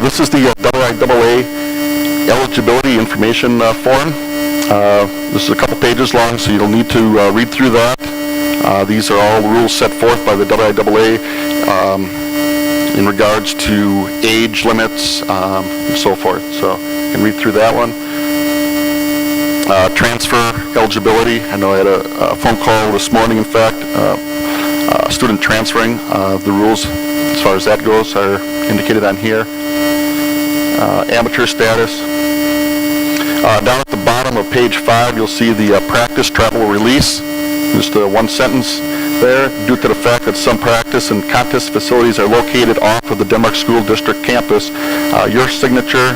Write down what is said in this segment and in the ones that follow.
This is the IIAA eligibility information form. This is a couple pages long, so you'll need to read through that. These are all rules set forth by the IIAA in regards to age limits and so forth. So you can read through that one. Transfer eligibility. I know I had a phone call this morning, in fact, a student transferring. The rules as far as that goes are indicated on here. Amateur status. Down at the bottom of page 5, you'll see the practice travel release. Just one sentence there. Due to the fact that some practice and contest facilities are located off of the Denmark School District campus, your signature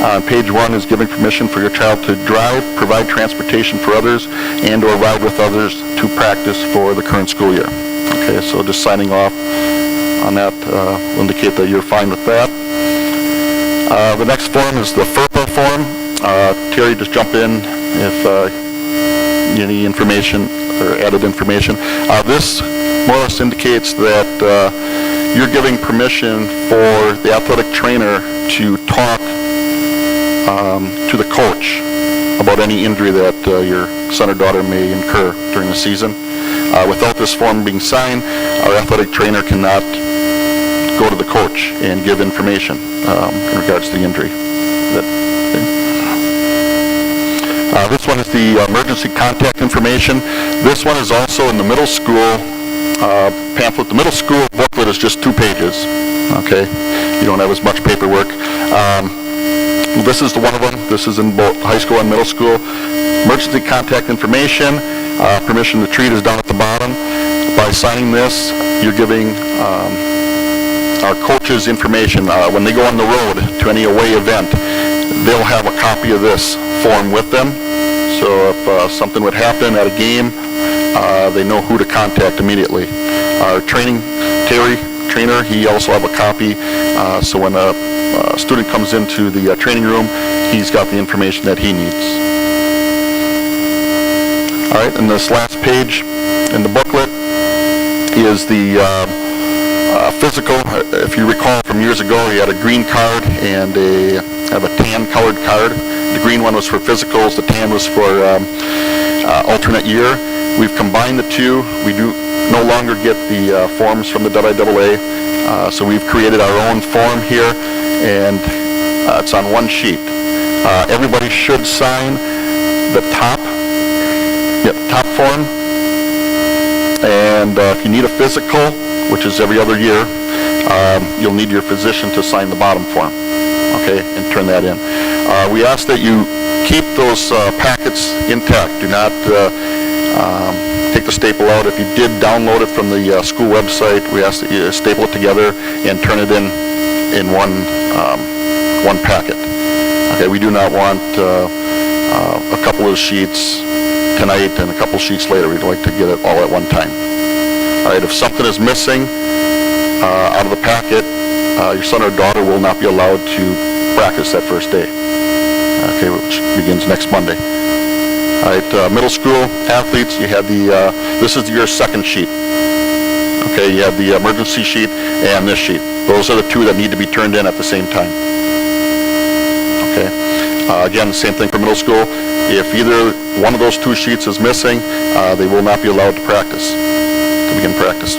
on page 1 is giving permission for your child to drive, provide transportation for others, and or ride with others to practice for the current school year. Okay, so just signing off on that will indicate that you're fine with that. The next form is the FERPA form. Terry, just jump in if any information or added information. This more or less indicates that you're giving permission for the athletic trainer to talk to the coach about any injury that your son or daughter may incur during the season. Without this form being signed, our athletic trainer cannot go to the coach and give information in regards to the injury. This one is the emergency contact information. This one is also in the middle school pamphlet. The middle school booklet is just 2 pages. Okay, you don't have as much paperwork. This is one of them. This is in both high school and middle school. Emergency contact information. Permission to treat is down at the bottom. By signing this, you're giving our coaches information. When they go on the road to any away event, they'll have a copy of this form with them. So if something would happen at a game, they know who to contact immediately. Our trainer, he also have a copy. So when a student comes into the training room, he's got the information that he needs. All right, and this last page in the booklet is the physical. If you recall from years ago, you had a green card and a tan colored card. The green one was for physicals, the tan was for alternate year. We've combined the two. We do no longer get the forms from the IIAA, so we've created our own form here, and it's on one sheet. Everybody should sign the top form, and if you need a physical, which is every other year, you'll need your physician to sign the bottom form, okay, and turn that in. We ask that you keep those packets intact. Do not take the staple out. If you did download it from the school website, we ask that you staple it together and turn it in one packet. Okay, we do not want a couple of sheets tonight and a couple sheets later. We'd like to get it all at one time. All right, if something is missing out of the packet, your son or daughter will not be allowed to practice that first day, okay, which begins next Monday. All right, middle school athletes, you have this is your second sheet. Okay, you have the emergency sheet and this sheet. Those are the 2 that need to be turned in at the same time. Okay, again, same thing for middle school. If either one of those 2 sheets is missing, they will not be allowed to practice, to begin practice.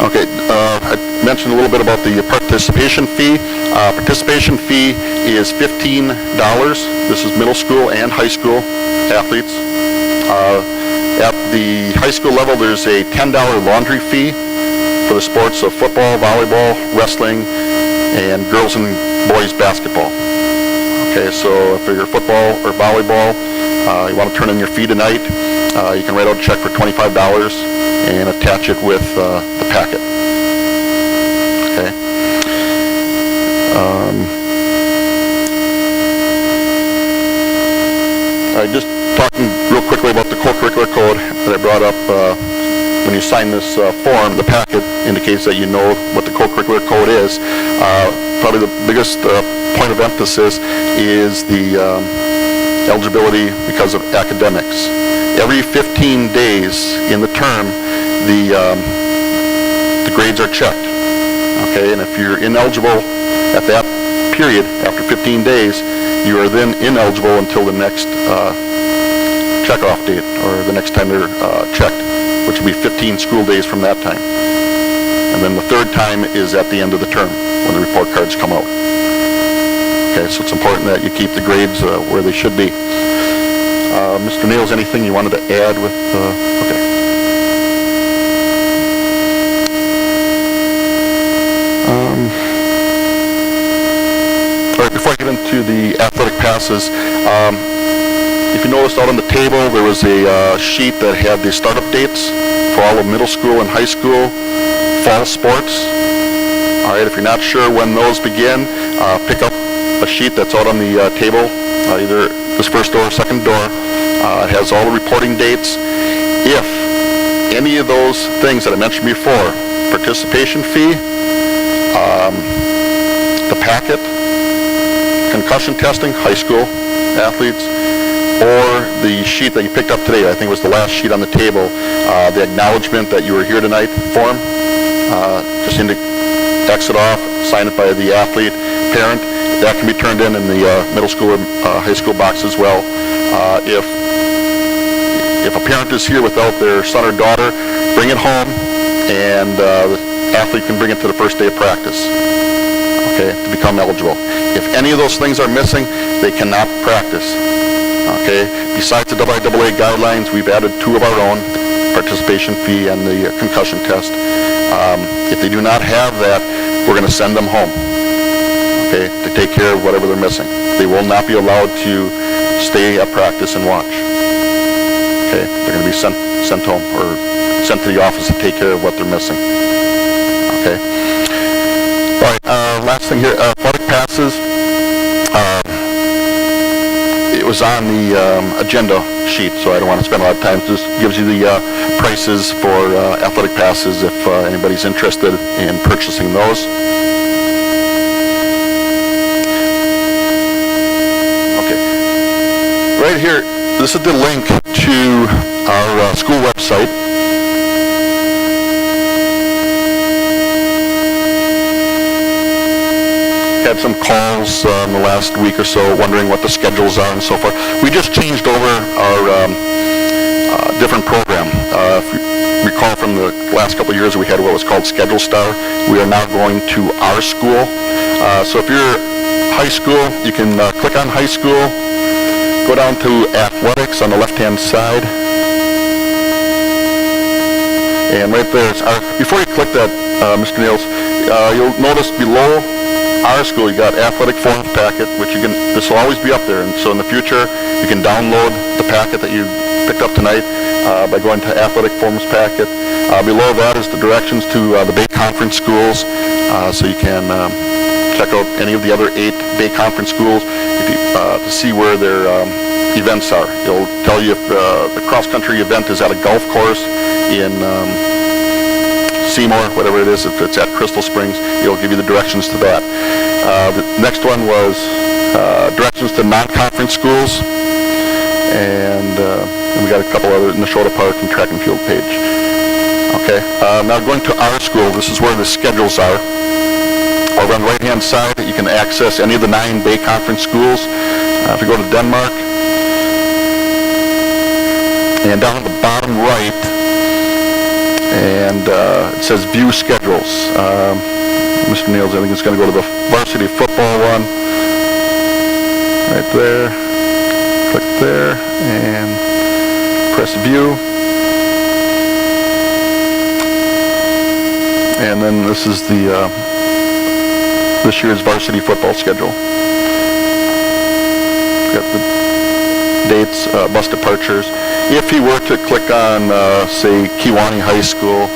Okay, I mentioned a little bit about the participation fee. Participation fee is $15. This is middle school and high school athletes. At the high school level, there's a $10 laundry fee for the sports of football, volleyball, wrestling, and girls and boys basketball. Okay, so if you're football or volleyball, you want to turn in your fee tonight, you can write out a check for $25 and attach it with the packet. Okay. Just talking real quickly about the co-curricular code that I brought up. When you sign this form, the packet indicates that you know what the co-curricular code is. Probably the biggest point of emphasis is the eligibility because of academics. Every 15 days in the term, the grades are checked. Okay, and if you're ineligible at that period, after 15 days, you are then ineligible until the next checkoff date, or the next time they're checked, which will be 15 school days from that time. And then the third time is at the end of the term, when the report cards come out. Okay, so it's important that you keep the grades where they should be. Mr. Niels, anything you wanted to add with, okay. All right, before I get into the athletic passes, if you noticed out on the table, there was a sheet that had the startup dates for all of middle school and high school fall sports. All right, if you're not sure when those begin, pick up a sheet that's out on the table, either this first door or second door. It has all the reporting dates. If any of those things that I mentioned before, participation fee, the packet, concussion testing, high school athletes, or the sheet that you picked up today, I think it was the last sheet on the table, the acknowledgement that you were here tonight form, just need to exit off, sign it by the athlete, parent. That can be turned in the middle school or high school box as well. If a parent is here without their son or daughter, bring it home, and the athlete can bring it to the first day of practice, okay, to become eligible. If any of those things are missing, they cannot practice, okay? Besides the IIAA guidelines, we've added 2 of our own, participation fee and the concussion test. If they do not have that, we're going to send them home, okay, to take care of whatever they're missing. They will not be allowed to stay at practice and watch. Okay, they're going to be sent home or sent to the office to take care of what they're missing. Okay. All right. Last thing here, athletic passes. It was on the agenda sheet, so I don't want to spend a lot of time. It just gives you the prices for athletic passes if anybody's interested in purchasing those. Okay. Right here. This is the link to our school website. Had some calls in the last week or so wondering what the schedules are and so forth. We just changed over our different program. If you recall from the last couple of years, we had what was called Schedule Star. We are now going to our school. So if you're high school, you can click on high school. Go down to athletics on the left-hand side, and right there, before you click that, Mr. Niels, you'll notice below our school you got athletic forms packet, which this will always be up there, and so in the future you can download the packet that you picked up tonight by going to athletic forms packet. Below that is the directions to the Bay Conference schools, so you can check out any of the other 8 Bay Conference schools to see where their events are. It'll tell you if the cross-country event is at a golf course in Seymour, whatever it is. If it's at Crystal Springs, it'll give you the directions to that. The next one was directions to non-conference schools, and we got a couple other in the Shota Park and track and field page. Okay, now going to our school, this is where the schedules are. Over on the right-hand side, you can access any of the 9 Bay Conference schools. If you go to Denmark, and down at the bottom right, and it says View Schedules. Mr. Niels, I think it's going to go to the varsity football one. Right there. Click there, and press View. And then this is the this year's varsity football schedule. Got the dates, bus departures. If you were to click on, say, Kewanee High School,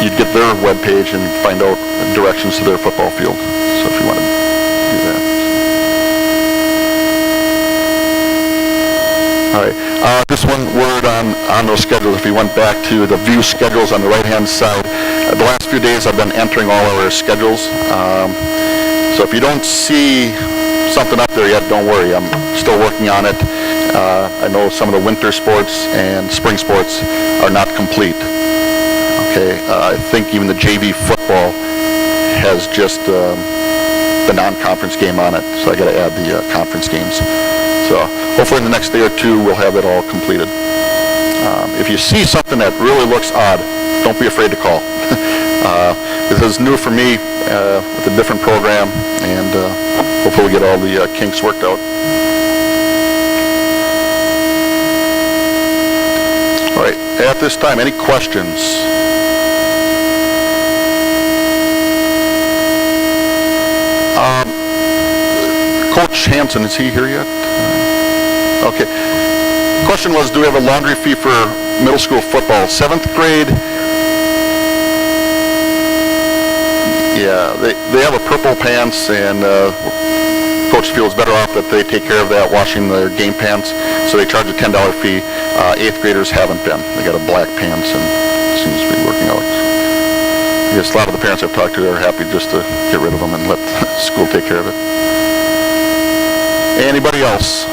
you'd get their webpage and find out directions to their football field. So if you want to do that. All right. Just one word on those schedules. If you went back to the view schedules on the right-hand side, the last few days I've been entering all of our schedules. So if you don't see something up there yet, don't worry. I'm still working on it. I know some of the winter sports and spring sports are not complete. Okay, I think even the JV football has just the non-conference game on it, so I got to add the conference games. So hopefully in the next day or two we'll have it all completed. If you see something that really looks odd, don't be afraid to call. This is new for me with a different program, and hopefully we'll get all the kinks worked out. All right, at this time, any questions? Coach Hansen, is he here yet? Okay. Question was, do we have a laundry fee for middle school football? 7th grade, yeah, they have a purple pants, and Coach feels better off that they take care of that, washing their game pants, so they charge a $10 fee. 8th graders haven't been. They got a black pants, and it seems to be working out. I guess a lot of the parents I've talked to are happy just to get rid of them and let the school take care of it. Anybody else?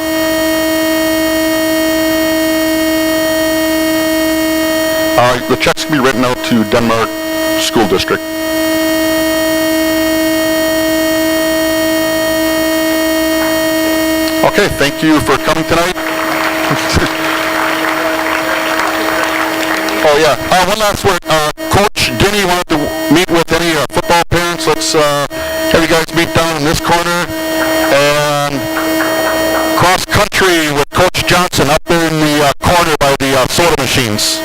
The checks can be written out to Denmark School District. Okay, thank you for coming tonight. Oh yeah, one last word. Coach Denny wanted to meet with any football parents. Let's have you guys meet down in this corner. And cross country with Coach Johnson up there in the corner by the soda machines.